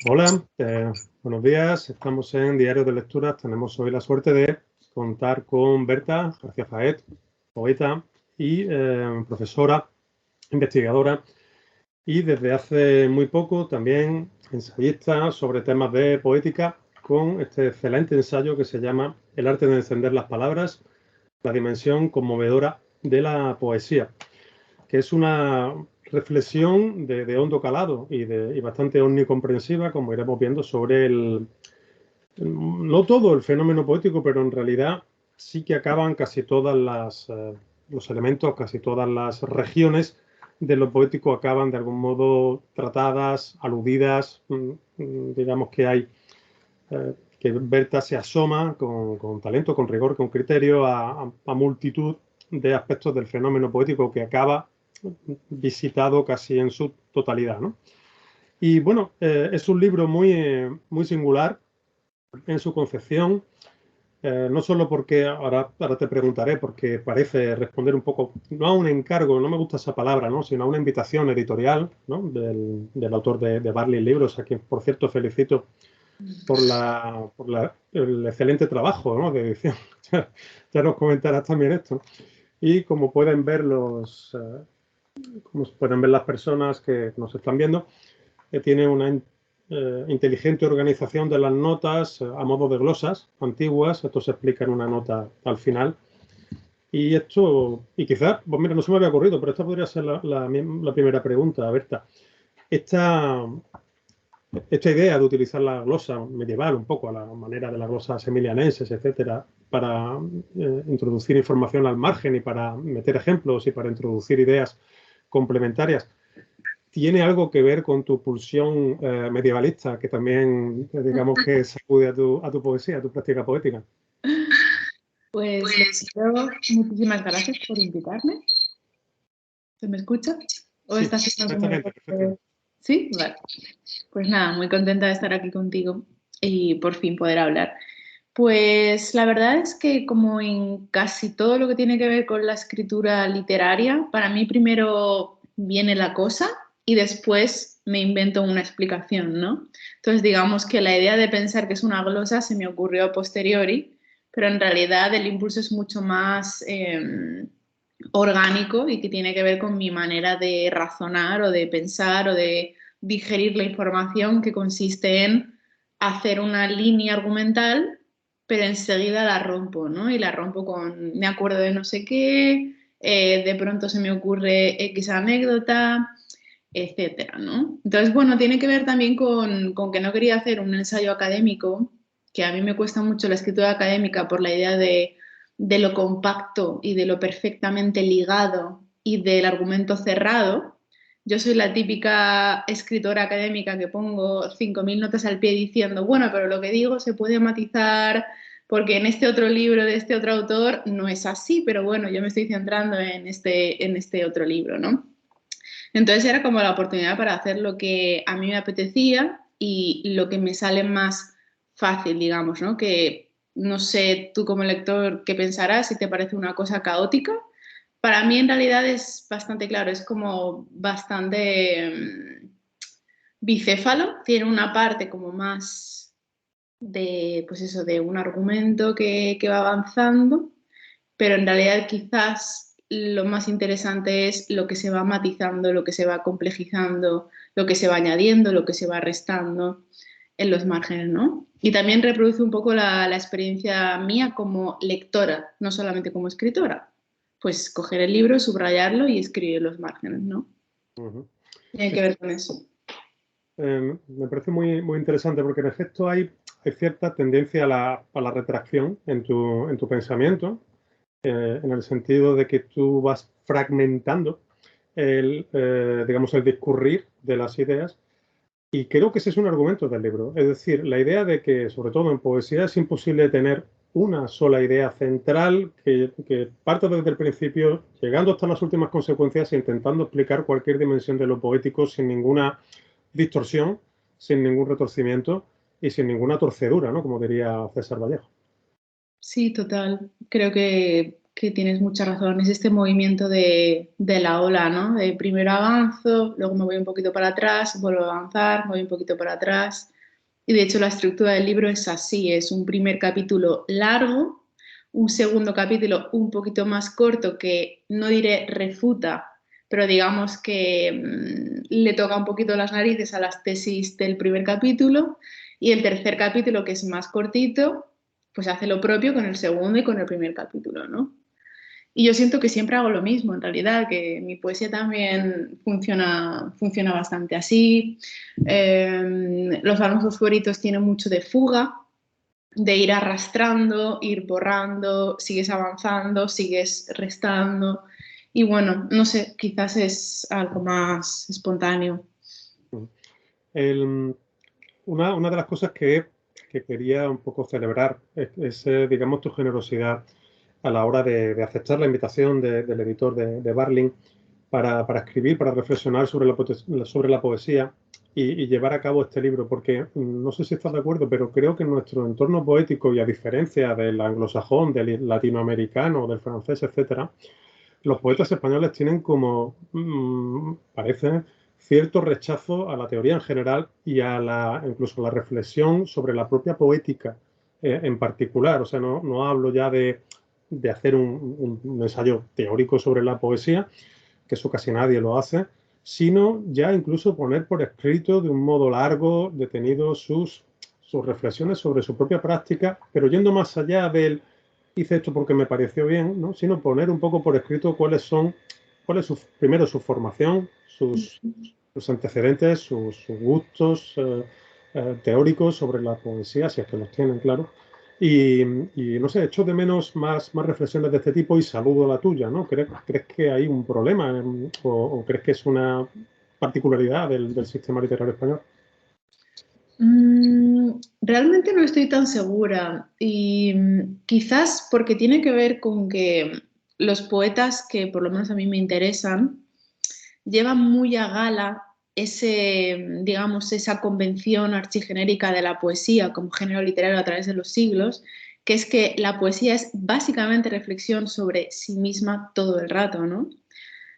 Hola, buenos días. Estamos en Diario de Lecturas. Tenemos hoy la suerte de contar con Berta García Faet, poeta y profesora, investigadora, y desde hace muy poco también ensayista sobre temas de poética, con este excelente ensayo que se llama El arte de encender las palabras, la dimensión conmovedora de la poesía, que es una reflexión de hondo calado y bastante omnicomprensiva, como iremos viendo, sobre no todo el fenómeno poético, pero en realidad sí que acaban casi todas los elementos, casi todas las regiones de lo poético acaban de algún modo tratadas, aludidas. Digamos que hay que Berta se asoma con talento, con rigor, con criterio a multitud de aspectos del fenómeno poético que acaba visitado casi en su totalidad, ¿no? Y bueno, es un libro muy singular en su concepción, no solo porque, ahora te preguntaré, porque parece responder un poco, no a un encargo, no me gusta esa palabra, ¿no?, sino a una invitación editorial, ¿no?, del autor de Barley Libros, a quien, por cierto, felicito por el excelente trabajo, ¿no?, de edición. Ya nos comentarás también esto. Y como pueden ver como pueden ver las personas que nos están viendo, tiene una inteligente organización de las notas a modo de glosas antiguas. Esto se explica en una nota al final. Y quizás, pues mira, no se me había ocurrido, pero esta podría ser la primera pregunta, Berta. Esta idea de utilizar la glosa medieval, un poco a la manera de las glosas emilianenses, etcétera, para introducir información al margen y para meter ejemplos y para introducir ideas complementarias, ¿tiene algo que ver con tu pulsión medievalista, que también, digamos, que sacude a tu poesía, a tu práctica poética? Pues muchísimas gracias por invitarme. ¿Se me escucha? ¿O sí, estás perfectamente. ¿Sí? Vale. Pues nada, muy contenta de estar aquí contigo y por fin poder hablar. Pues la verdad es que, como en casi todo lo que tiene que ver con la escritura literaria, para mí primero viene la cosa y después me invento una explicación, ¿no? Entonces, digamos que la idea de pensar que es una glosa se me ocurrió a posteriori, pero en realidad el impulso es mucho más orgánico y que tiene que ver con mi manera de razonar o de pensar o de digerir la información, que consiste en hacer una línea argumental, pero enseguida la rompo, ¿no? Y la rompo con, me acuerdo de no sé qué, de pronto se me ocurre X anécdota, etcétera, ¿no? Entonces, bueno, tiene que ver también con que no quería hacer un ensayo académico, que a mí me cuesta mucho la escritura académica por la idea de lo compacto y de lo perfectamente ligado y del argumento cerrado. Yo soy la típica escritora académica que pongo 5.000 notas al pie diciendo, bueno, pero lo que digo se puede matizar porque en este otro libro de este otro autor no es así, pero bueno, yo me estoy centrando en este otro libro, ¿no? Entonces era como la oportunidad para hacer lo que a mí me apetecía y lo que me sale más fácil, digamos, ¿no? Que no sé tú como lector qué pensarás, si te parece una cosa caótica. Para mí en realidad es bastante claro, es como bastante bicéfalo, tiene una parte como más de, pues eso, de un argumento que va avanzando, pero en realidad quizás lo más interesante es lo que se va matizando, lo que se va complejizando, lo que se va añadiendo, lo que se va restando en los márgenes, ¿no? Y también reproduce un poco la experiencia mía como lectora, no solamente como escritora. Pues coger el libro, subrayarlo y escribir los márgenes, ¿no? Tiene que ver con eso. Me parece muy interesante, porque en efecto hay cierta tendencia a la retracción en tu pensamiento, en el sentido de que tú vas fragmentando digamos, el discurrir de las ideas, y creo que ese es un argumento del libro. Es decir, la idea de que, sobre todo en poesía, es imposible tener una sola idea central que parta desde el principio, llegando hasta las últimas consecuencias e intentando explicar cualquier dimensión de lo poético sin ninguna distorsión, sin ningún retorcimiento y sin ninguna torcedura, ¿no?, como diría César Vallejo. Sí, total. Creo que que tienes mucha razón, es este movimiento de la ola, ¿no? De primero avanzo, luego me voy un poquito para atrás, vuelvo a avanzar, me voy un poquito para atrás. Y de hecho la estructura del libro es así, es un primer capítulo largo, un segundo capítulo un poquito más corto que no diré refuta, pero digamos que le toca un poquito las narices a las tesis del primer capítulo, y el tercer capítulo, que es más cortito, pues hace lo propio con el segundo y con el primer capítulo, ¿no? Y yo siento que siempre hago lo mismo, en realidad, que mi poesía también funciona bastante así. Los famosos fosforitos tienen mucho de fuga, de ir arrastrando, ir borrando, sigues avanzando, sigues restando. Y bueno, no sé, quizás es algo más espontáneo. Una de las cosas que quería un poco celebrar es, digamos, tu generosidad a la hora de aceptar la invitación del editor de Barling para escribir, para reflexionar sobre la poesía y llevar a cabo este libro, porque no sé si estás de acuerdo, pero creo que en nuestro entorno poético, y a diferencia del anglosajón, del latinoamericano, del francés, etcétera, los poetas españoles tienen como, parece, cierto rechazo a la teoría en general y incluso a la reflexión sobre la propia poética en particular. O sea, no hablo ya de hacer un ensayo teórico sobre la poesía, que eso casi nadie lo hace, sino ya incluso poner por escrito de un modo largo, detenido, sus reflexiones sobre su propia práctica, pero yendo más allá del hice esto porque me pareció bien, ¿no? Sino poner un poco por escrito cuál es primero su formación, sus antecedentes, sus gustos teóricos sobre la poesía, si es que los tienen, claro. Y no sé, echo de menos más reflexiones de este tipo y saludo la tuya, ¿no? ¿Crees que hay un problema o crees que es una particularidad del sistema literario español? Realmente no estoy tan segura, y quizás porque tiene que ver con que los poetas que por lo menos a mí me interesan llevan muy a gala digamos, esa convención archigenérica de la poesía como género literario a través de los siglos, que es que la poesía es básicamente reflexión sobre sí misma todo el rato, ¿no?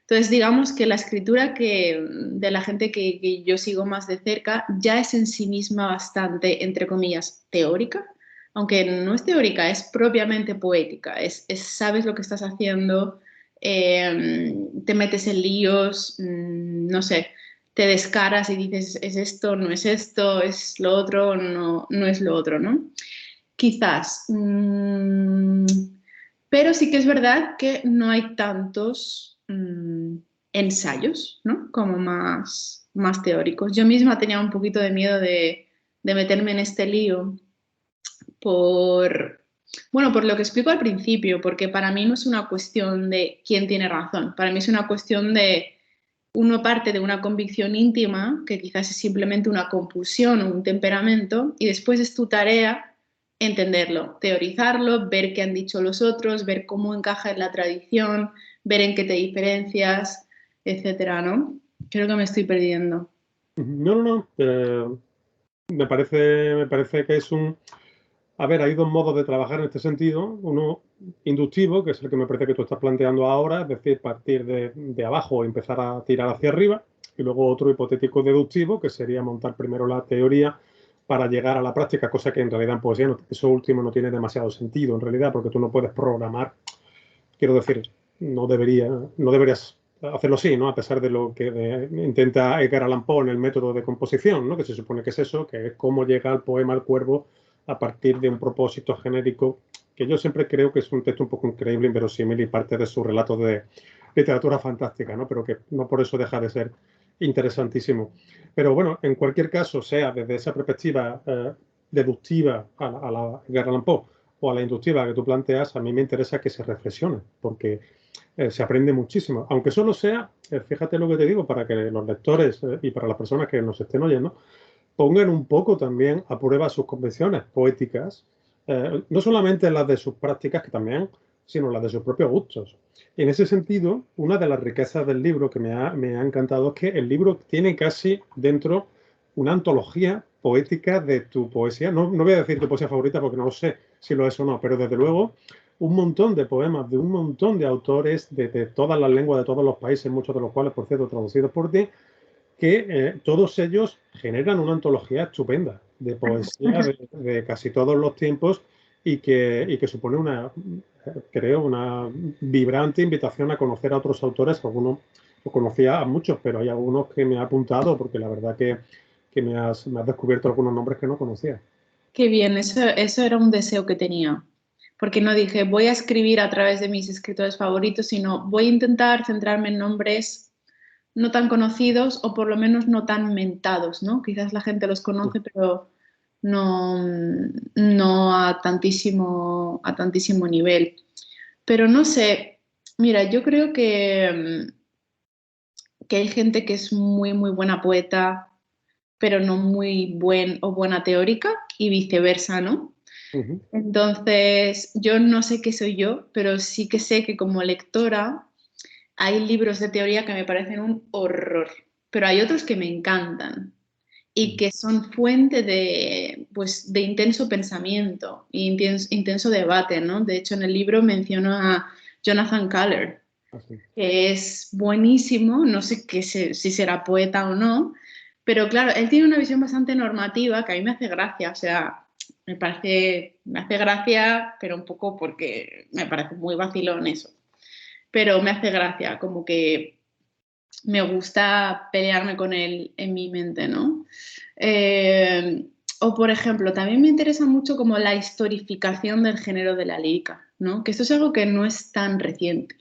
Entonces, digamos que la escritura de la gente que yo sigo más de cerca ya es en sí misma bastante, entre comillas, teórica, aunque no es teórica, es propiamente poética, sabes lo que estás haciendo, te metes en líos, no sé, te descaras y dices, es esto, no es esto, es lo otro, no es lo otro, ¿no? Quizás. Pero sí que es verdad que no hay tantos ensayos, ¿no? Como más teóricos. Yo misma tenía un poquito de miedo de meterme en este lío por lo que explico al principio, porque para mí no es una cuestión de quién tiene razón, para mí es una cuestión de uno parte de una convicción íntima, que quizás es simplemente una compulsión o un temperamento, y después es tu tarea entenderlo, teorizarlo, ver qué han dicho los otros, ver cómo encaja en la tradición, ver en qué te diferencias, etcétera, ¿no? Creo que me estoy perdiendo. No. Me parece que es un... A ver, hay dos modos de trabajar en este sentido. Uno inductivo, que es el que me parece que tú estás planteando ahora, es decir, partir de abajo y empezar a tirar hacia arriba. Y luego otro hipotético deductivo, que sería montar primero la teoría para llegar a la práctica, cosa que en realidad en poesía eso último no tiene demasiado sentido, en realidad, porque tú no puedes programar. Quiero decir, no deberías hacerlo así, ¿no? A pesar de lo que intenta Edgar Allan Poe en el método de composición, ¿no? Que se supone que es eso, que es cómo llega el poema al cuervo a partir de un propósito genérico, que yo siempre creo que es un texto un poco increíble, inverosímil y parte de su relato de literatura fantástica, ¿no? Pero que no por eso deja de ser interesantísimo. Pero bueno, en cualquier caso, sea desde esa perspectiva deductiva a la Edgar Allan Poe o a la inductiva que tú planteas, a mí me interesa que se reflexione, porque se aprende muchísimo. Aunque solo sea, fíjate lo que te digo, para que los lectores y para las personas que nos estén oyendo, pongan un poco también a prueba sus convenciones poéticas, no solamente las de sus prácticas, que también, sino las de sus propios gustos. Y en ese sentido, una de las riquezas del libro que me ha encantado es que el libro tiene casi dentro una antología poética de tu poesía. No voy a decir tu poesía favorita porque no lo sé si lo es o no, pero desde luego un montón de poemas de un montón de autores de todas las lenguas, de todos los países, muchos de los cuales, por cierto, traducidos por ti, que todos ellos generan una antología estupenda de poesía de casi todos los tiempos y que supone creo, una vibrante invitación a conocer a otros autores. Algunos los conocía a muchos, pero hay algunos que me ha apuntado porque la verdad que me has descubierto algunos nombres que no conocía. Qué bien, eso era un deseo que tenía. Porque no dije, voy a escribir a través de mis escritores favoritos, sino voy a intentar centrarme en nombres no tan conocidos o por lo menos no tan mentados, ¿no? Quizás la gente los conoce, pero no a tantísimo nivel. Pero no sé, mira, yo creo que hay gente que es muy, muy buena poeta, pero no muy buena teórica y viceversa, ¿no? Entonces, yo no sé qué soy yo, pero sí que sé que como lectora hay libros de teoría que me parecen un horror, pero hay otros que me encantan y que son fuente pues, de intenso pensamiento e intenso debate, ¿no? De hecho, en el libro menciono a Jonathan Culler, que es buenísimo, no sé si será poeta o no, pero claro, él tiene una visión bastante normativa que a mí me hace gracia, o sea, me hace gracia, pero un poco porque me parece muy vacilón eso, pero me hace gracia, como que me gusta pelearme con él en mi mente, ¿no? O, por ejemplo, también me interesa mucho como la historificación del género de la lírica, ¿no? Que esto es algo que no es tan reciente.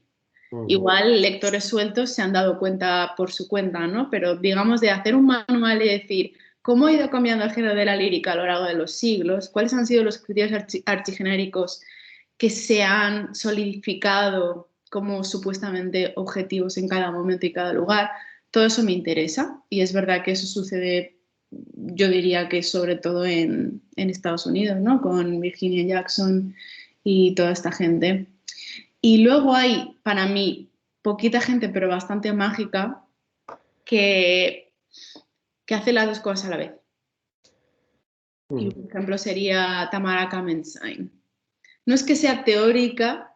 Igual lectores sueltos se han dado cuenta por su cuenta, ¿no? Pero digamos de hacer un manual y decir cómo ha ido cambiando el género de la lírica a lo largo de los siglos, cuáles han sido los criterios archigenéricos que se han solidificado como supuestamente objetivos en cada momento y cada lugar. Todo eso me interesa y es verdad que eso sucede, yo diría que sobre todo en Estados Unidos, ¿no? Con Virginia Jackson y toda esta gente. Y luego hay, para mí, poquita gente, pero bastante mágica, que hace las dos cosas a la vez. Y un ejemplo sería Tamara Kamenstein. No es que sea teórica,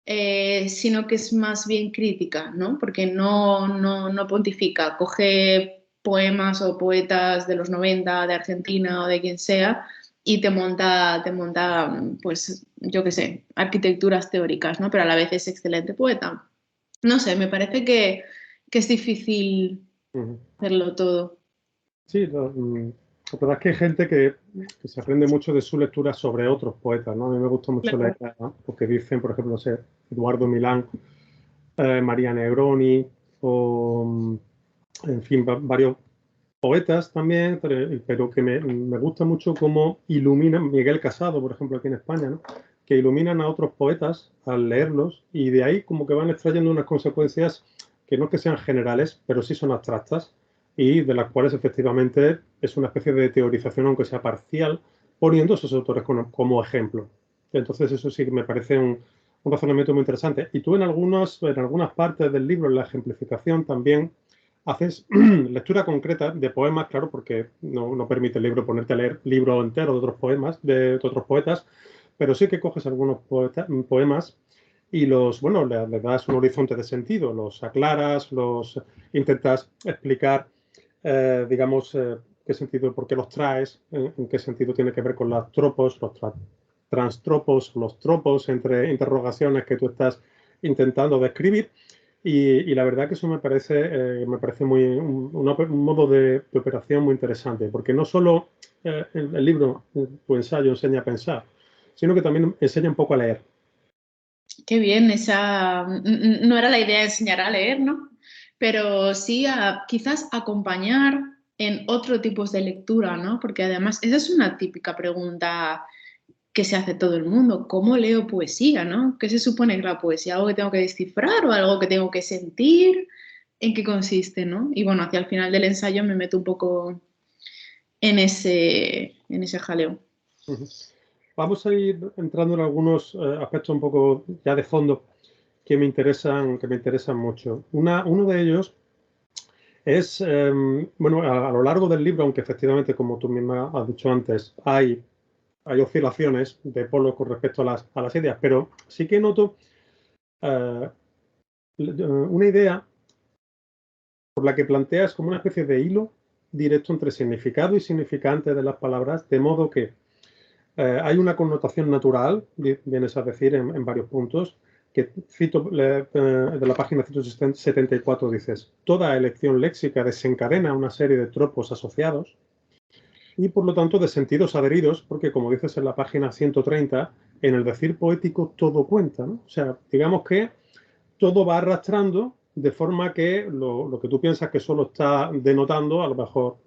sino que es más bien crítica, ¿no? Porque no pontifica, coge poemas o poetas de los 90, de Argentina o de quien sea, y te monta, pues, yo qué sé, arquitecturas teóricas, ¿no? Pero a la vez es excelente poeta. No sé, me parece que es difícil hacerlo todo. Sí, la verdad es que hay gente que se aprende mucho de su lectura sobre otros poetas, ¿no? A mí me gusta mucho Claro. leer, ¿no? Porque dicen, por ejemplo, no sé, Eduardo Milán, María Negroni, o en fin, varios poetas también, pero que me gusta mucho cómo iluminan, Miguel Casado, por ejemplo, aquí en España, ¿no? Que iluminan a otros poetas al leerlos y de ahí como que van extrayendo unas consecuencias que no es que sean generales, pero sí son abstractas y de las cuales efectivamente es una especie de teorización, aunque sea parcial, poniendo a esos autores como ejemplo. Entonces eso sí que me parece un razonamiento muy interesante. Y tú en algunas partes del libro, en la ejemplificación, también haces lectura concreta de poemas, claro, porque no permite el libro ponerte a leer libro entero de otros poemas, de otros poetas, pero sí que coges algunos poemas y le das un horizonte de sentido, los aclaras, los intentas explicar, digamos, qué sentido, por qué los traes, en qué sentido tiene que ver con los tropos, los transtropos, los tropos, entre interrogaciones que tú estás intentando describir. Y la verdad que eso me parece un modo de operación muy interesante, porque no solo el libro, tu ensayo enseña a pensar, sino que también enseña un poco a leer. Qué bien, no era la idea enseñar a leer, ¿no? Pero sí quizás acompañar en otro tipo de lectura, ¿no? Porque además esa es una típica pregunta que se hace todo el mundo. ¿Cómo leo poesía, no? ¿Qué se supone que la poesía? ¿Algo que tengo que descifrar o algo que tengo que sentir? ¿En qué consiste, no? Y bueno, hacia el final del ensayo me meto un poco en ese jaleo. Vamos a ir entrando en algunos aspectos un poco ya de fondo que me interesan mucho. Uno de ellos es, bueno, a lo largo del libro, aunque efectivamente, como tú misma has dicho antes, hay hay oscilaciones de polo con respecto a las ideas, pero sí que noto una idea por la que planteas como una especie de hilo directo entre significado y significante de las palabras, de modo que hay una connotación natural, vienes a decir en varios puntos, que cito de la página 174 dices, toda elección léxica desencadena una serie de tropos asociados y por lo tanto de sentidos adheridos, porque como dices en la página 130, en el decir poético todo cuenta, ¿no? O sea, digamos que todo va arrastrando de forma que lo que tú piensas que solo está denotando, a lo mejor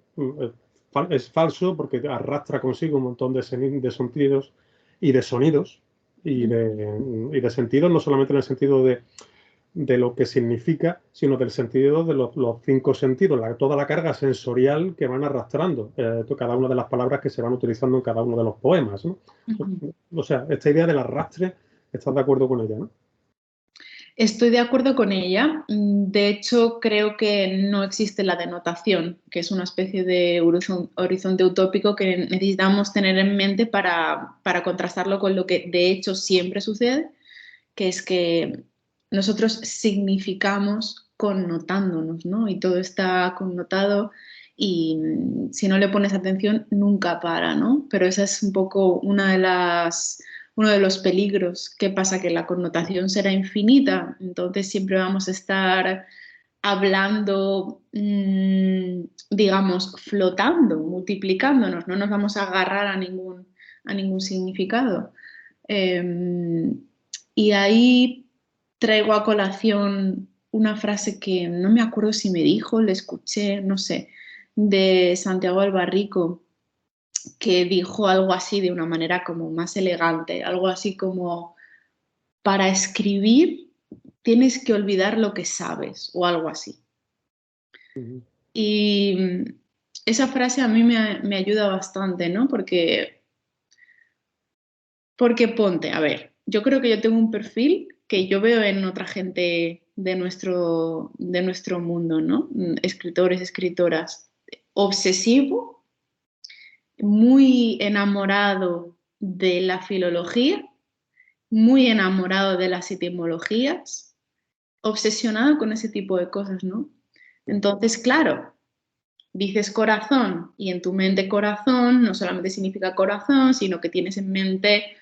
es falso porque arrastra consigo un montón de sentidos y de sonidos y de sentidos, no solamente en el sentido de lo que significa, sino del sentido de los 5 sentidos, toda la carga sensorial que van arrastrando cada una de las palabras que se van utilizando en cada uno de los poemas, ¿no? O sea, esta idea del arrastre, ¿estás de acuerdo con ella, no? Estoy de acuerdo con ella. De hecho, creo que no existe la denotación, que es una especie de horizonte utópico que necesitamos tener en mente para contrastarlo con lo que de hecho siempre sucede, que es que nosotros significamos connotándonos, ¿no? Y todo está connotado y si no le pones atención nunca para, ¿no? Pero esa es un poco uno de los peligros. ¿Qué pasa? Que la connotación será infinita, entonces siempre vamos a estar hablando, digamos, flotando, multiplicándonos, no nos vamos a agarrar a ningún significado. Y ahí traigo a colación una frase que no me acuerdo si me dijo, le escuché, no sé, de Santiago Albarrico, que dijo algo así de una manera como más elegante, algo así como, para escribir tienes que olvidar lo que sabes o algo así. Y esa frase a mí me ayuda bastante, ¿no? Porque ponte, a ver, yo creo que yo tengo un perfil que yo veo en otra gente de nuestro mundo, ¿no? Escritores, escritoras, obsesivo, muy enamorado de la filología, muy enamorado de las etimologías, obsesionado con ese tipo de cosas, ¿no? Entonces, claro, dices corazón y en tu mente corazón no solamente significa corazón, sino que tienes en mente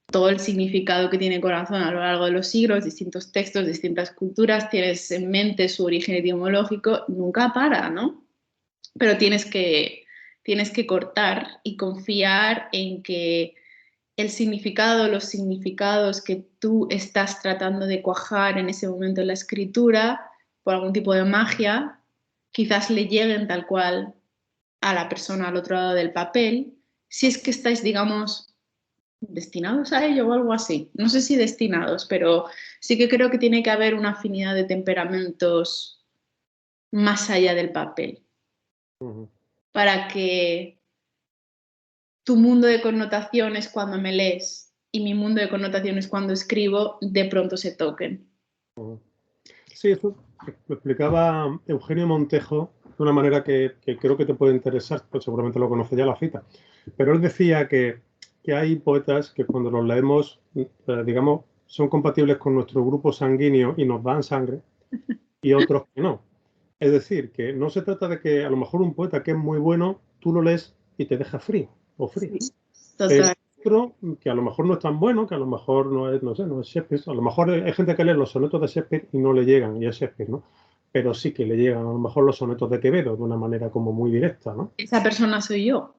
todo el significado que tiene corazón a lo largo de los siglos, distintos textos, distintas culturas, tienes en mente su origen etimológico, nunca para, ¿no? Pero tienes que cortar y confiar en que el significado, los significados que tú estás tratando de cuajar en ese momento en la escritura, por algún tipo de magia, quizás le lleguen tal cual a la persona al otro lado del papel, si es que estáis, digamos, destinados a ello o algo así. No sé si destinados, pero sí que creo que tiene que haber una afinidad de temperamentos más allá del papel, para que tu mundo de connotaciones cuando me lees y mi mundo de connotaciones cuando escribo de pronto se toquen. Sí, eso lo explicaba Eugenio Montejo de una manera que creo que te puede interesar, pues seguramente lo conoce ya la cita. Pero él decía que hay poetas que cuando los leemos, digamos, son compatibles con nuestro grupo sanguíneo y nos dan sangre, y otros que no. Es decir, que no se trata de que a lo mejor un poeta que es muy bueno, tú lo lees y te deja frío o frío. Sí, Pero total. otro que a lo mejor no es tan bueno, que a lo mejor no es, no sé, no es Shakespeare. A lo mejor hay gente que lee los sonetos de Shakespeare y no le llegan, y es Shakespeare, ¿no? Pero sí que le llegan a lo mejor los sonetos de Quevedo de una manera como muy directa, ¿no? Esa persona soy yo.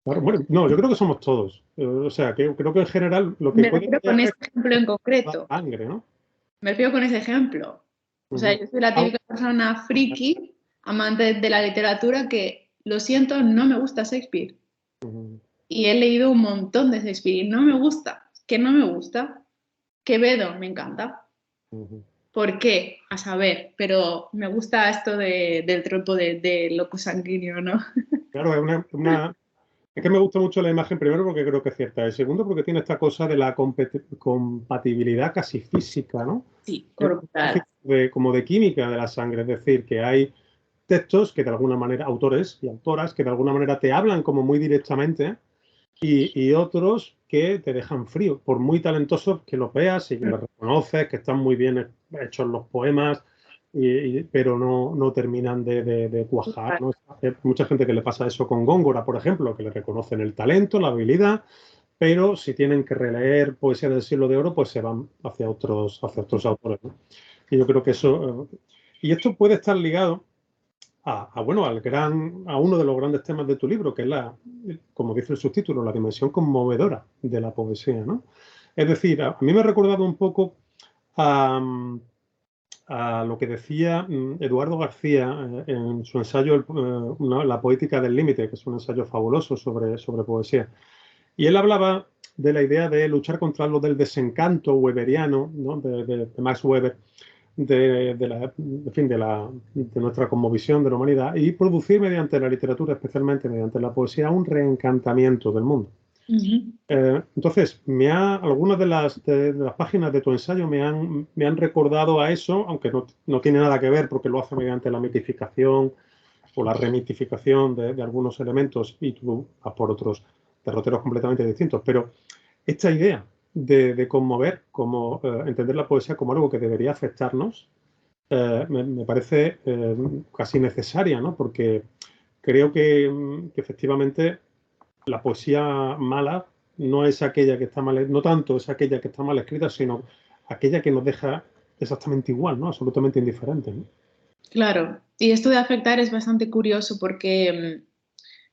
Claro, bueno, no, yo creo que somos todos. O sea, que creo que en general lo que Me puede refiero con llegar ese ejemplo en es la concreto. sangre, ¿no? Me refiero con ese ejemplo. O sea, yo soy la Ah, típica persona friki, amante de la literatura, que, lo siento, no me gusta Shakespeare. Y he leído un montón de Shakespeare y no me gusta. ¿Qué no me gusta? Quevedo, me encanta. ¿Por qué? A saber, pero me gusta esto del tropo de loco sanguíneo, ¿no? claro, es que me gusta mucho la imagen, primero porque creo que es cierta, y segundo porque tiene esta cosa de la compatibilidad casi física, ¿no? Sí, corporal. Como de química de la sangre, es decir, que hay textos que de alguna manera, autores y autoras, que de alguna manera te hablan como muy directamente y otros que te dejan frío, por muy talentosos que los veas y que los reconoces, que están muy bien hechos los poemas, pero no terminan de cuajar, ¿no? Hay mucha gente que le pasa eso con Góngora, por ejemplo, que le reconocen el talento, la habilidad, pero si tienen que releer poesía del siglo de oro, pues se van hacia otros autores, ¿no? Y yo creo que eso... y esto puede estar ligado bueno, a uno de los grandes temas de tu libro, que es como dice el subtítulo, la dimensión conmovedora de la poesía, ¿no? Es decir, a mí me ha recordado un poco a, a lo que decía Eduardo García en su ensayo La poética del límite, que es un ensayo fabuloso sobre poesía. Y él hablaba de la idea de luchar contra lo del desencanto weberiano, ¿no? de Max Weber, de nuestra cosmovisión de la humanidad y producir mediante la literatura, especialmente mediante la poesía, un reencantamiento del mundo. Entonces, algunas de las páginas de tu ensayo me han recordado a eso, aunque no tiene nada que ver porque lo hace mediante la mitificación o la remitificación de algunos elementos y tú vas por otros derroteros completamente distintos. Pero esta idea de conmover, como entender la poesía como algo que debería afectarnos, me parece casi necesaria, ¿no? Porque creo que efectivamente la poesía mala no es aquella que está mal, no tanto es aquella que está mal escrita, sino aquella que nos deja exactamente igual, ¿no? Absolutamente indiferente, ¿no? Claro, y esto de afectar es bastante curioso porque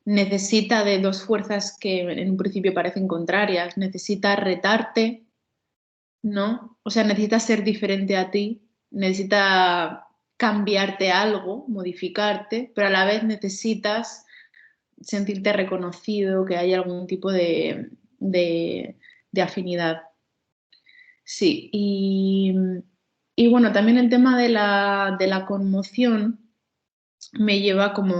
necesita de dos fuerzas que en un principio parecen contrarias. Necesita retarte, ¿no? O sea, necesita ser diferente a ti, necesita cambiarte algo, modificarte, pero a la vez necesitas sentirte reconocido, que haya algún tipo de afinidad. Sí, y bueno, también el tema de la conmoción me lleva como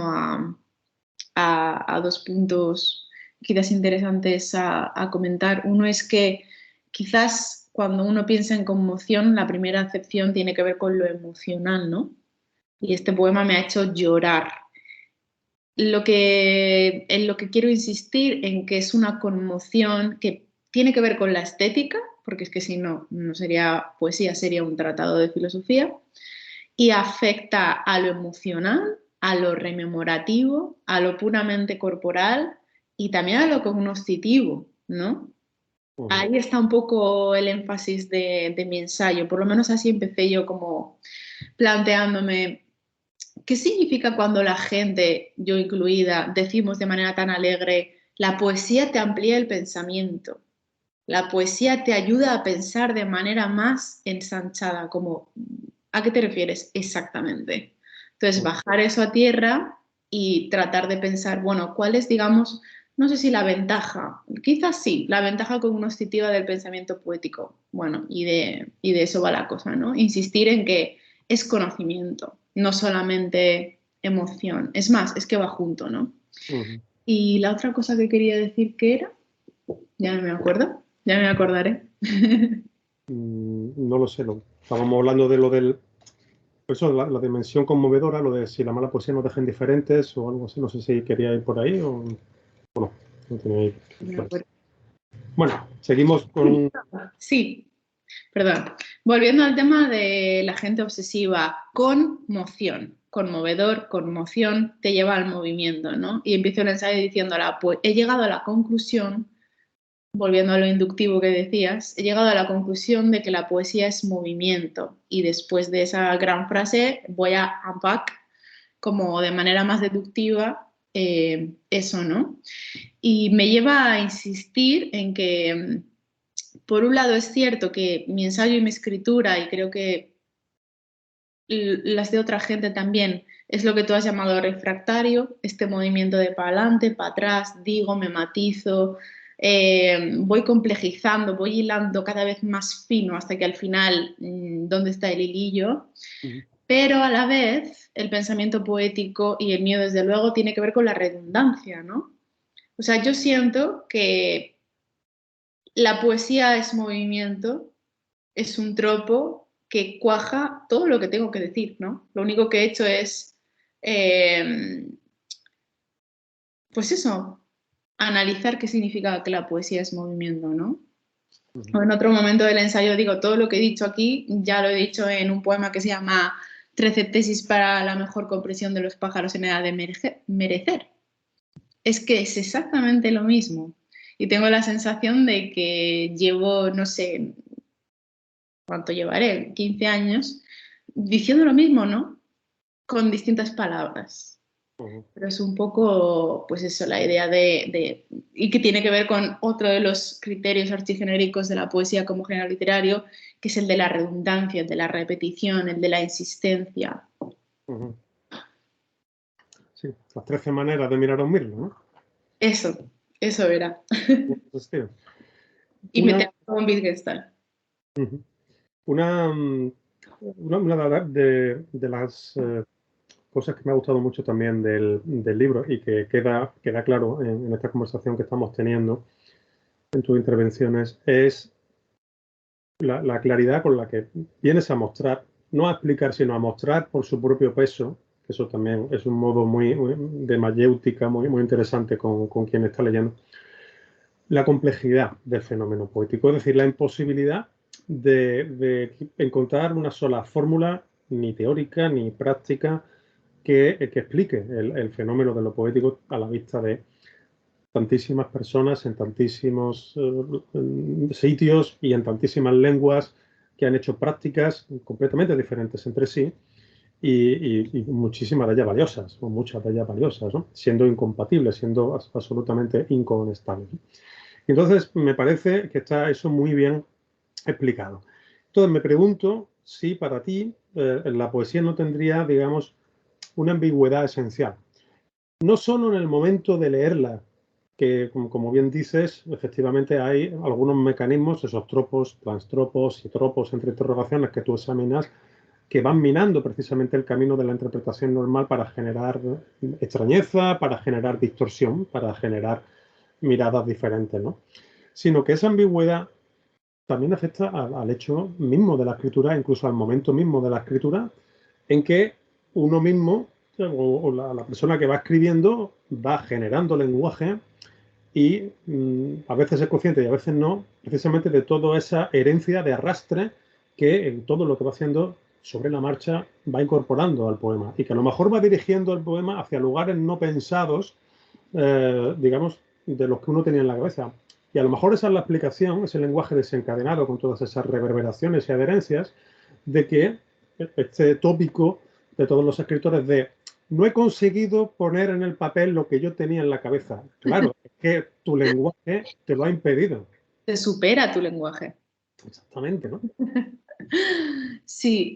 a dos puntos quizás interesantes a comentar. Uno es que quizás cuando uno piensa en conmoción, la primera acepción tiene que ver con lo emocional, ¿no? Y este poema me ha hecho llorar. En lo que quiero insistir en que es una conmoción que tiene que ver con la estética, porque es que si no, no sería poesía, sería un tratado de filosofía, y afecta a lo emocional, a lo rememorativo, a lo puramente corporal y también a lo cognoscitivo, ¿no? Ahí está un poco el énfasis de mi ensayo, por lo menos así empecé yo como planteándome qué significa cuando la gente, yo incluida, decimos de manera tan alegre, la poesía te amplía el pensamiento, la poesía te ayuda a pensar de manera más ensanchada, como, ¿a qué te refieres exactamente? Entonces, bajar eso a tierra y tratar de pensar, bueno, ¿cuál es, digamos, no sé si la ventaja, quizás sí, la ventaja cognoscitiva del pensamiento poético? Bueno, y de eso va la cosa, ¿no? Insistir en que es conocimiento, no solamente emoción. Es más, es que va junto, ¿no? Y la otra cosa que quería decir que era, ya no me acuerdo, ya me acordaré. No lo sé, estábamos hablando de lo del... Eso, la dimensión conmovedora, lo de si la mala poesía nos deja indiferentes o algo así, no sé si quería ir por ahí o no. No tenía claro. Bueno, seguimos con... Sí, perdón. Volviendo al tema de la gente obsesiva, conmoción, conmovedor, conmoción, te lleva al movimiento, ¿no? Y empiezo el ensayo diciéndola, pues he llegado a la conclusión, volviendo a lo inductivo que decías, he llegado a la conclusión de que la poesía es movimiento. Y después de esa gran frase voy a unpack como de manera más deductiva eso, ¿no? Y me lleva a insistir en que, por un lado, es cierto que mi ensayo y mi escritura, y creo que las de otra gente también, es lo que tú has llamado refractario, este movimiento de para adelante, para atrás, digo, me matizo, voy complejizando, voy hilando cada vez más fino hasta que al final, ¿dónde está el hilillo? Pero a la vez, el pensamiento poético y el mío, desde luego, tiene que ver con la redundancia, ¿no? O sea, yo siento que la poesía es movimiento, es un tropo que cuaja todo lo que tengo que decir, ¿no? Lo único que he hecho es, pues eso, analizar qué significa que la poesía es movimiento, ¿no? O en otro momento del ensayo digo, todo lo que he dicho aquí ya lo he dicho en un poema que se llama 13 tesis para la mejor comprensión de los pájaros en edad de merecer. Es que es exactamente lo mismo. Y tengo la sensación de que llevo, no sé, ¿cuánto llevaré? 15 años diciendo lo mismo, ¿no? Con distintas palabras. Pero es un poco, pues eso, la idea y que tiene que ver con otro de los criterios archigenéricos de la poesía como género literario, que es el de la redundancia, el de la repetición, el de la insistencia. Sí, las 13 maneras de mirar a un mirlo, ¿no? Eso era. Hostia. Y me tengo con Wittgenstein. Una de las cosas que me ha gustado mucho también del libro y que queda claro en esta conversación que estamos teniendo en tus intervenciones es la claridad con la que vienes a mostrar, no a explicar, sino a mostrar por su propio peso, que eso también es un modo muy de mayéutica muy interesante con quien está leyendo, la complejidad del fenómeno poético, es decir, la imposibilidad de encontrar una sola fórmula, ni teórica ni práctica, que explique el fenómeno de lo poético a la vista de tantísimas personas en tantísimos sitios y en tantísimas lenguas que han hecho prácticas completamente diferentes entre sí y muchísimas de ellas valiosas, o muchas de ellas valiosas, ¿no? Siendo incompatibles, siendo absolutamente inconestables. Entonces, me parece que está eso muy bien explicado. Entonces, me pregunto si para ti la poesía no tendría, digamos, una ambigüedad esencial. No solo en el momento de leerla, que como bien dices, efectivamente hay algunos mecanismos, esos tropos, transtropos y tropos entre interrogaciones que tú examinas, que van minando precisamente el camino de la interpretación normal para generar extrañeza, para generar distorsión, para generar miradas diferentes, ¿no? Sino que esa ambigüedad también afecta al hecho mismo de la escritura, incluso al momento mismo de la escritura, en que uno mismo o la persona que va escribiendo va generando lenguaje y a veces es consciente y a veces no, precisamente de toda esa herencia de arrastre que en todo lo que va haciendo sobre la marcha va incorporando al poema y que a lo mejor va dirigiendo el poema hacia lugares no pensados, digamos, de los que uno tenía en la cabeza. Y a lo mejor esa es la explicación, ese lenguaje desencadenado con todas esas reverberaciones y adherencias, de que este tópico de todos los escritores de no he conseguido poner en el papel lo que yo tenía en la cabeza. Claro, es que tu lenguaje te lo ha impedido. Te supera tu lenguaje. Exactamente, ¿no? Sí,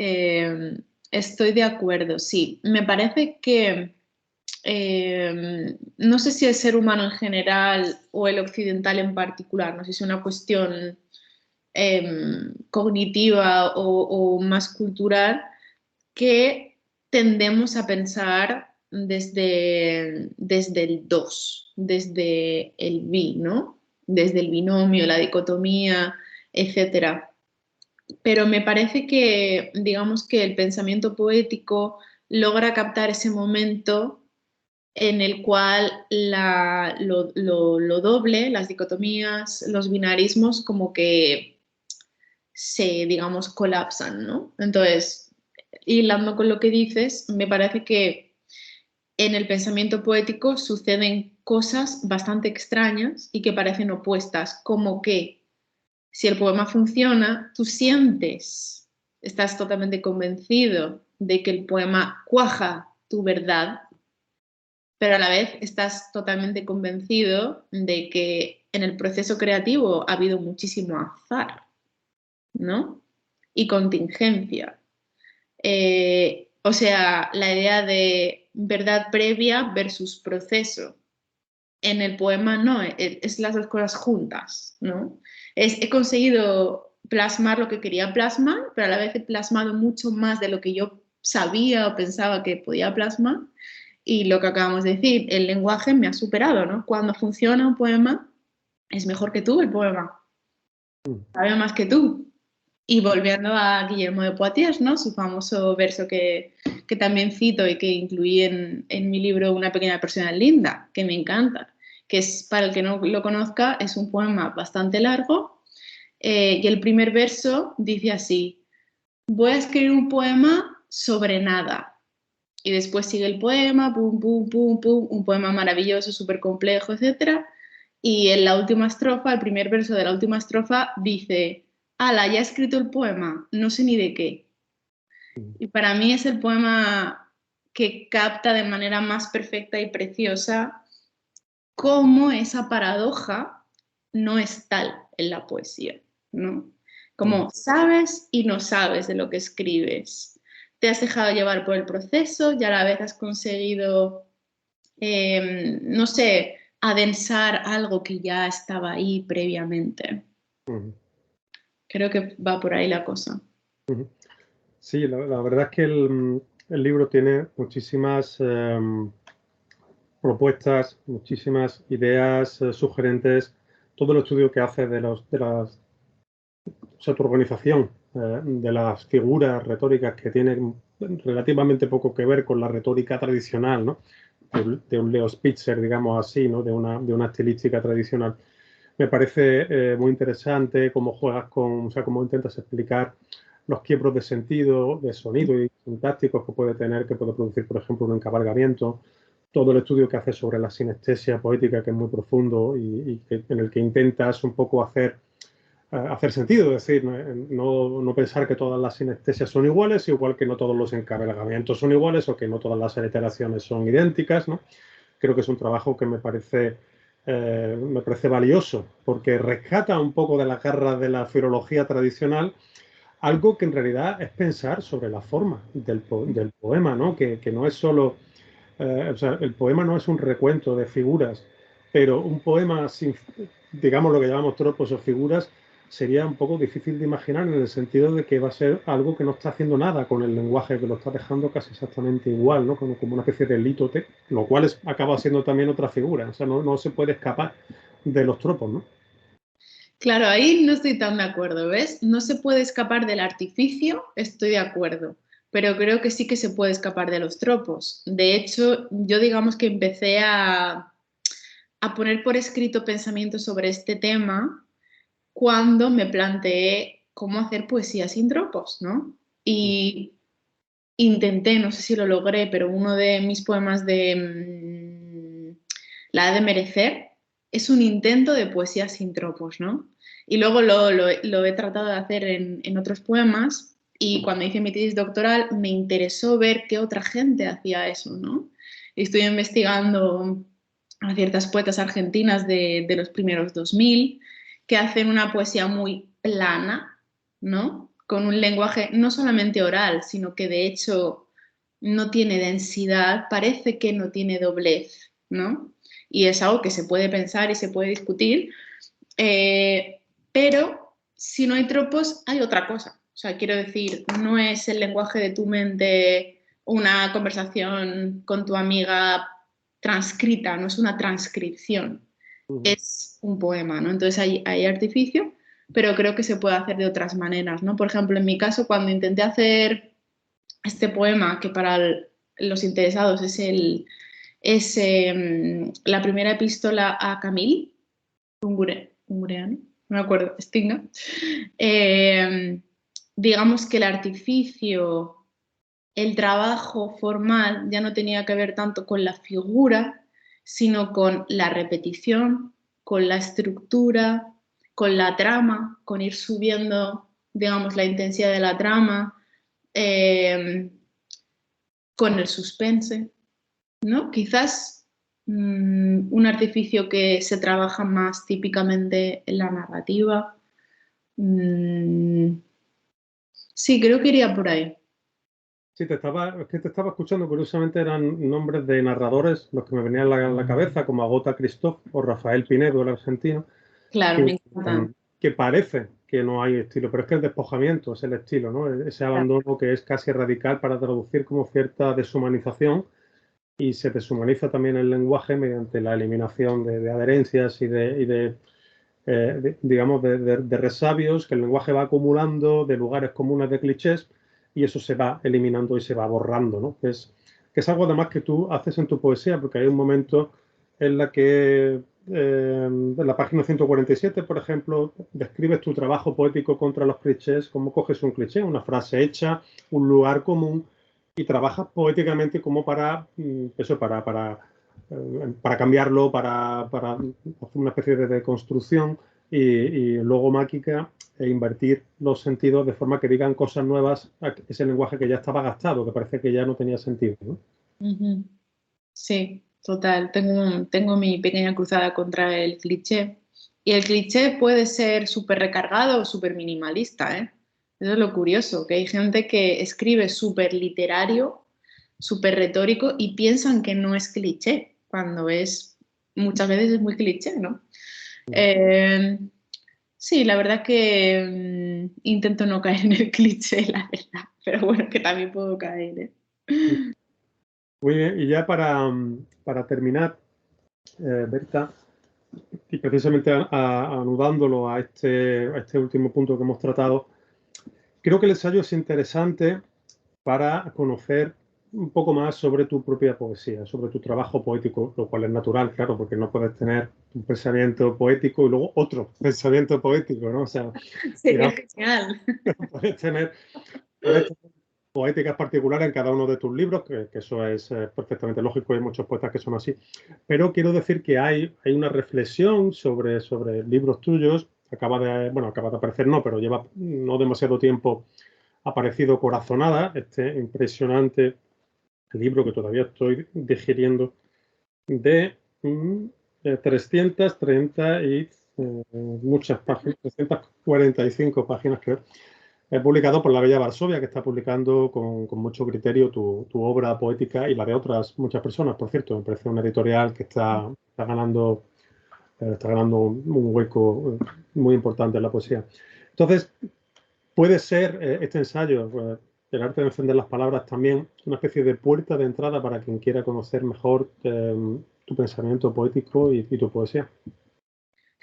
estoy de acuerdo, sí. Me parece que no sé si el ser humano en general o el occidental en particular, no sé si es una cuestión cognitiva o más cultural, que tendemos a pensar desde el dos, desde el bi, ¿no? Desde el binomio, la dicotomía, etcétera. Pero me parece que, digamos que el pensamiento poético logra captar ese momento en el cual lo doble, las dicotomías, los binarismos, como que se, digamos, colapsan, ¿no? Entonces, hilando con lo que dices, me parece que en el pensamiento poético suceden cosas bastante extrañas y que parecen opuestas, como que si el poema funciona, tú sientes, estás totalmente convencido de que el poema cuaja tu verdad, pero a la vez estás totalmente convencido de que en el proceso creativo ha habido muchísimo azar, ¿no? Y contingencia. O sea, la idea de verdad previa versus proceso. En el poema no, es las dos cosas juntas, ¿no? He conseguido plasmar lo que quería plasmar, pero a la vez he plasmado mucho más de lo que yo sabía o pensaba que podía plasmar. Y lo que acabamos de decir, el lenguaje me ha superado, ¿no? Cuando funciona un poema, es mejor que tú el poema. Sabe más que tú. Y volviendo a Guillermo de Poitiers, ¿no? Su famoso verso que también cito y que incluí en mi libro Una pequeña persona linda, que me encanta. que es, para el que no lo conozca, es un poema bastante largo y el primer verso dice así: voy a escribir un poema sobre nada. Y después sigue el poema, pum, pum, pum, pum, un poema maravilloso, súper complejo, etc. Y en la última estrofa, el primer verso de la última estrofa dice: ala, ya he escrito el poema, no sé ni de qué. Y para mí es el poema que capta de manera más perfecta y preciosa cómo esa paradoja no es tal en la poesía, ¿no? Como sabes y no sabes de lo que escribes. Te has dejado llevar por el proceso y a la vez has conseguido, no sé, adensar algo que ya estaba ahí previamente. Creo que va por ahí la cosa. Sí, la verdad es que el libro tiene muchísimas propuestas, muchísimas ideas sugerentes. Todo el estudio que hace de tu organización, de las figuras retóricas que tienen relativamente poco que ver con la retórica tradicional, ¿no? De un Leo Spitzer, digamos así, ¿no? De una estilística tradicional. Me parece muy interesante cómo juegas con, o sea, cómo intentas explicar los quiebros de sentido, de sonido y sintácticos que puede tener, que puede producir, por ejemplo, un encabalgamiento. Todo el estudio que haces sobre la sinestesia poética, que es muy profundo y en el que intentas un poco hacer sentido, es decir, no pensar que todas las sinestesias son iguales, igual que no todos los encabalgamientos son iguales o que no todas las aliteraciones son idénticas, ¿no? Creo que es un trabajo que me parece valioso, porque rescata un poco de las garras de la filología tradicional algo que en realidad es pensar sobre la forma del poema, ¿no? Que no es solo, o sea, el poema no es un recuento de figuras, pero un poema sin, digamos, lo que llamamos tropos o figuras, sería un poco difícil de imaginar en el sentido de que va a ser algo que no está haciendo nada con el lenguaje, que lo está dejando casi exactamente igual, ¿no? Como una especie de lítote, lo cual acaba siendo también otra figura. O sea, no se puede escapar de los tropos, ¿no? Claro, ahí no estoy tan de acuerdo, ¿ves? No se puede escapar del artificio, estoy de acuerdo, pero creo que sí que se puede escapar de los tropos. De hecho, yo digamos que empecé a poner por escrito pensamientos sobre este tema cuando me planteé cómo hacer poesía sin tropos, ¿no? Y intenté, no sé si lo logré, pero uno de mis poemas de La Edad de Merecer es un intento de poesía sin tropos, ¿no? Y luego lo he tratado de hacer en otros poemas y cuando hice mi tesis doctoral me interesó ver qué otra gente hacía eso, ¿no? Y estoy investigando a ciertas poetas argentinas de los primeros 2000 que hacen una poesía muy plana, ¿no? Con un lenguaje no solamente oral, sino que de hecho no tiene densidad, parece que no tiene doblez, ¿no? Y es algo que se puede pensar y se puede discutir, pero si no hay tropos, hay otra cosa. O sea, quiero decir, no es el lenguaje de tu mente una conversación con tu amiga transcrita, no es una transcripción, es un poema, ¿no? Entonces hay artificio, pero creo que se puede hacer de otras maneras, ¿no? Por ejemplo, en mi caso, cuando intenté hacer este poema, que para los interesados es la primera epístola a Camille, ungureano, no me acuerdo, Stinga, digamos que el artificio, el trabajo formal ya no tenía que ver tanto con la figura, sino con la repetición, con la estructura, con la trama, con ir subiendo, digamos, la intensidad de la trama, eh, con el suspense, ¿no? Quizás un artificio que se trabaja más típicamente en la narrativa. Sí, creo que iría por ahí. Sí, es que te estaba escuchando, curiosamente eran nombres de narradores los que me venían a la cabeza, como Agota Christoph o Rafael Pinedo, el argentino, Claro, que, me encantan. que parece que no hay estilo, pero es que el despojamiento es el estilo, ¿no? Ese abandono que es casi radical para traducir como cierta deshumanización, y se deshumaniza también el lenguaje mediante la eliminación de adherencias y digamos, de resabios que el lenguaje va acumulando, de lugares comunes de clichés, y eso se va eliminando y se va borrando, ¿no? Que es algo además que tú haces en tu poesía, porque hay un momento en la que en la página 147, por ejemplo, describes tu trabajo poético contra los clichés, cómo coges un cliché, una frase hecha, un lugar común, y trabajas poéticamente como para eso, para cambiarlo, para hacer una especie de deconstrucción y luego máquica e invertir los sentidos de forma que digan cosas nuevas a ese lenguaje que ya estaba gastado, que parece que ya no tenía sentido, ¿no? Ujú. Sí, total. Tengo mi pequeña cruzada contra el cliché. Y el cliché puede ser súper recargado o súper minimalista, ¿eh? Eso es lo curioso, que hay gente que escribe súper literario, súper retórico y piensan que no es cliché, cuando muchas veces es muy cliché, ¿no? Eh, sí, la verdad que intento no caer en el cliché, la verdad, pero bueno, que también puedo caer, ¿eh? Muy bien, y ya para terminar, Berta, y precisamente anudándolo a este último punto que hemos tratado, creo que el ensayo es interesante para conocer un poco más sobre tu propia poesía, sobre tu trabajo poético, lo cual es natural, claro, porque no puedes tener un pensamiento poético y luego otro pensamiento poético, ¿no? O sea, Sería digamos, genial. puedes tener poéticas particulares en cada uno de tus libros, que eso es perfectamente lógico, hay muchos poetas que son así, pero quiero decir que hay una reflexión sobre libros tuyos, acaba de aparecer, no, pero lleva no demasiado tiempo aparecido Corazonada, este impresionante libro que todavía estoy digiriendo, de 330 y muchas páginas, 345 páginas creo. Es publicado por La Bella Varsovia, que está publicando con mucho criterio tu obra poética y la de otras muchas personas, por cierto. Me parece una editorial que está ganando un hueco muy importante en la poesía. Entonces, puede ser este ensayo, El arte de encender las palabras, también una especie de puerta de entrada para quien quiera conocer mejor tu pensamiento poético y tu poesía.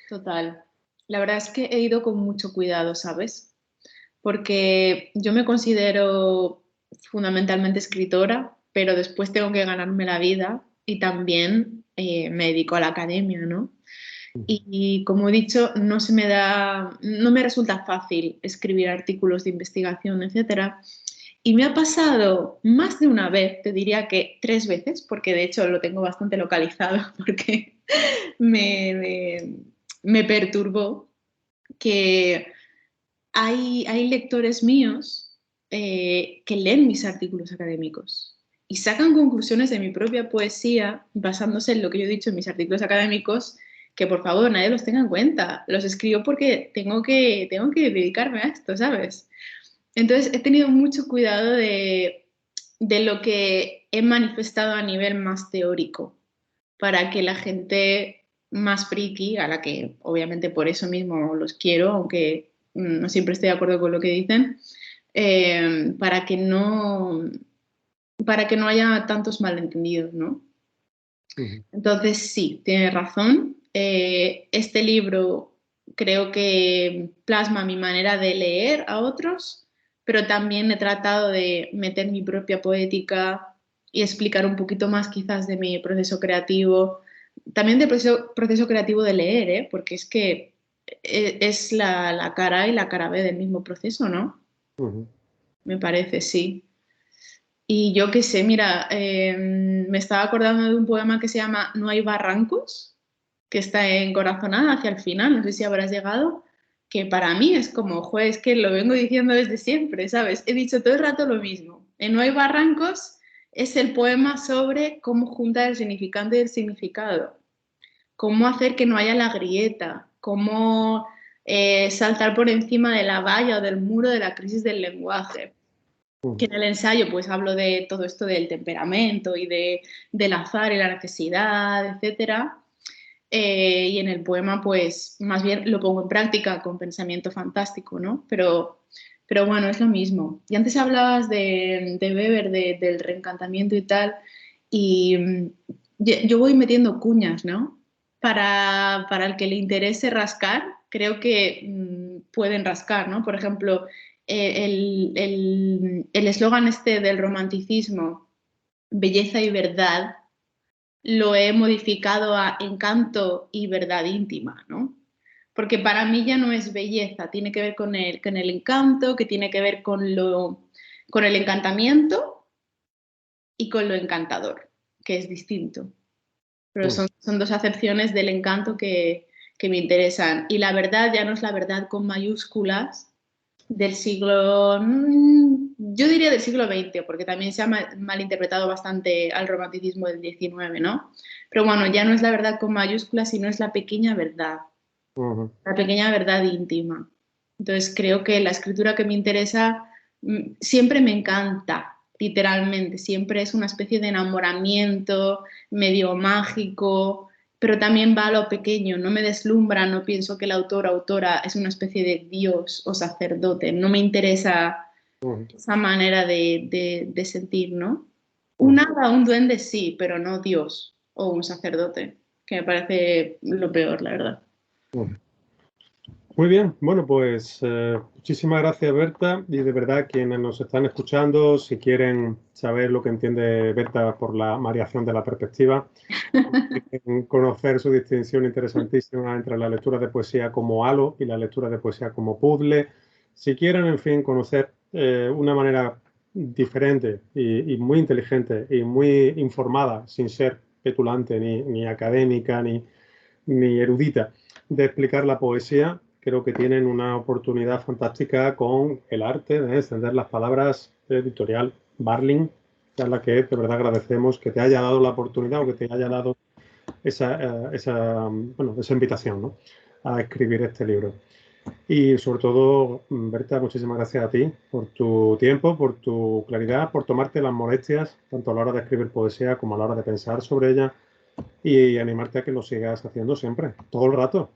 Total. La verdad es que he ido con mucho cuidado, ¿sabes? Porque yo me considero fundamentalmente escritora, pero después tengo que ganarme la vida y también me dedico a la academia, ¿no? Y como he dicho, no me resulta fácil escribir artículos de investigación, etcétera. Y me ha pasado más de una vez, te diría que 3 veces, porque de hecho lo tengo bastante localizado, porque me, me perturbó que hay lectores míos que leen mis artículos académicos y sacan conclusiones de mi propia poesía basándose en lo que yo he dicho en mis artículos académicos, que por favor nadie los tenga en cuenta. Los escribo porque tengo que dedicarme a esto, ¿sabes? Entonces he tenido mucho cuidado de lo que he manifestado a nivel más teórico, para que la gente más friki, a la que obviamente por eso mismo los quiero, aunque no siempre estoy de acuerdo con lo que dicen, eh, para que no, para que no haya tantos malentendidos, ¿no? Uh-huh. Entonces sí, tiene razón. Este libro creo que plasma mi manera de leer a otros, pero también he tratado de meter mi propia poética y explicar un poquito más quizás de mi proceso creativo, también del proceso creativo de leer, ¿eh? Porque es que es la cara A y la cara B del mismo proceso, ¿no? Uh-huh. Me parece, sí. Y yo qué sé, mira, me estaba acordando de un poema que se llama No hay barrancos, que está en Corazonada hacia el final, no sé si habrás llegado, que para mí es como, joder, es que lo vengo diciendo desde siempre, ¿sabes? He dicho todo el rato lo mismo. En No hay barrancos es el poema sobre cómo juntar el significante y el significado, cómo hacer que no haya la grieta, cómo saltar por encima de la valla o del muro de la crisis del lenguaje, que Uh-huh. en el ensayo pues hablo de todo esto del temperamento y del azar y la necesidad, etcétera. Y en el poema pues más bien lo pongo en práctica con pensamiento fantástico, ¿no? Pero bueno, es lo mismo. Y antes hablabas de Weber, del reencantamiento y tal, y yo voy metiendo cuñas, ¿no? Para el que le interese rascar, creo que pueden rascar, ¿no? Por ejemplo, el eslogan este del romanticismo, belleza y verdad, lo he modificado a encanto y verdad íntima, ¿no? Porque para mí ya no es belleza, tiene que ver con el encanto, que tiene que ver con el encantamiento y con lo encantador, que es distinto. Pero son dos acepciones del encanto que me interesan. Y la verdad ya no es la verdad con mayúsculas del siglo, yo diría del siglo XX, porque también se ha malinterpretado bastante al romanticismo del XIX, ¿no? Pero bueno, ya no es la verdad con mayúsculas, sino es la pequeña verdad, la pequeña verdad íntima. Entonces creo que la escritura que me interesa siempre me encanta, literalmente, siempre es una especie de enamoramiento medio mágico, pero también va a lo pequeño, no me deslumbra, no pienso que el autor o autora es una especie de dios o sacerdote, no me interesa esa manera de sentir, ¿no? Un hada, un duende sí, pero no Dios o un sacerdote, que me parece lo peor, la verdad. Muy bien, bueno, pues muchísimas gracias, Berta, y de verdad quienes nos están escuchando, si quieren saber lo que entiende Berta por la variación de la perspectiva, conocer su distinción interesantísima entre la lectura de poesía como halo y la lectura de poesía como puzzle, si quieren, en fin, conocer una manera diferente y muy inteligente y muy informada, sin ser petulante ni académica ni erudita, de explicar la poesía, creo que tienen una oportunidad fantástica con el arte de encender las palabras de Editorial Barling, a la que de verdad agradecemos que te haya dado la oportunidad o que te haya dado esa invitación, ¿no?, a escribir este libro. Y sobre todo, Berta, muchísimas gracias a ti por tu tiempo, por tu claridad, por tomarte las molestias, tanto a la hora de escribir poesía como a la hora de pensar sobre ella, y animarte a que lo sigas haciendo siempre, todo el rato.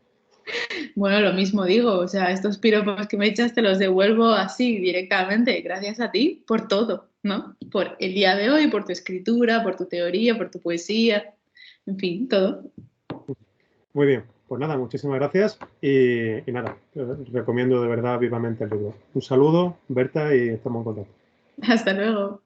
Bueno, lo mismo digo, o sea, estos piropos que me echas te los devuelvo así directamente, gracias a ti por todo, ¿no? Por el día de hoy, por tu escritura, por tu teoría, por tu poesía, en fin, todo. Muy bien, pues nada, muchísimas gracias y nada, recomiendo de verdad vivamente el libro. Un saludo, Berta, y estamos en contacto. Hasta luego.